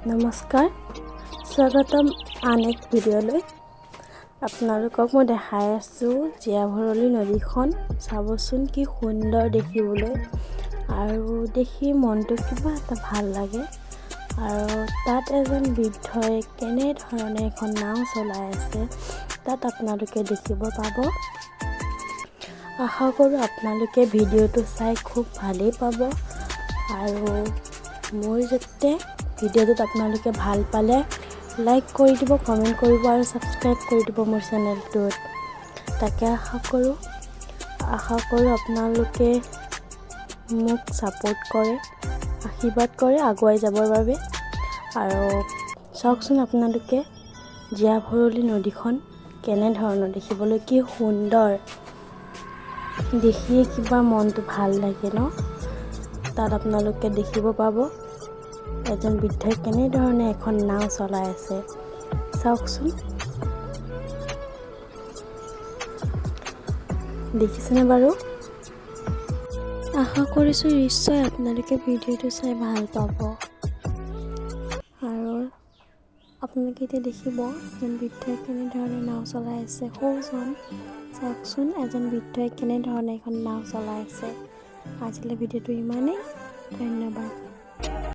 নমস্কাৰ স্বাগতম আন এক ভিডিঅ'লৈ আপোনালোকক মই দেখাই আছোঁ জীয়াভৰলী নদীখন চাবচোন কি সুন্দৰ দেখিবলৈ আৰু দেখি মনটো কিবা এটা ভাল লাগে আৰু তাত এজন বৃদ্ধই কেনে ধৰণে এখন নাও চলাই আছে তাত আপোনালোকে দেখিব পাব আশা কৰোঁ আপোনালোকে ভিডিঅ'টো চাই খুব ভালেই পাব আৰু মোৰ যাতে ভিডিঅ'টোত আপোনালোকে ভাল পালে লাইক কৰি দিব কমেণ্ট কৰিব আৰু সাবস্ক্ৰাইব কৰি দিব মোৰ চেনেলটোত তাকে আশা কৰোঁ আপোনালোকে মোক সাপোৰ্ট কৰে আশীৰ্বাদ কৰে আগুৱাই যাবৰ বাবে আৰু চাওকচোন আপোনালোকে জীয়াভৰলী নদীখন কেনে ধৰণৰ দেখিবলৈ কি সুন্দৰ দেখিয়ে কিবা মনটো ভাল লাগে ন তাত আপোনালোকে দেখিব পাব এজন বৃদ্ধই কেনে ধৰণে এখন নাও চলাই আছে চাওকচোন দেখিছেনে বাৰু আশা কৰিছোঁ নিশ্চয় আপোনালোকে ভিডিঅ'টো চাই ভাল পাব আৰু আপোনালোকে এতিয়া দেখিব এজন বৃদ্ধই কেনে ধৰণে নাও চলাই আছে সৌজন চাওকচোন এজন বৃদ্ধই কেনে ধৰণে এখন নাও চলাই আছে আজিলৈ ভিডিঅ'টো ইমানেই ধন্যবাদ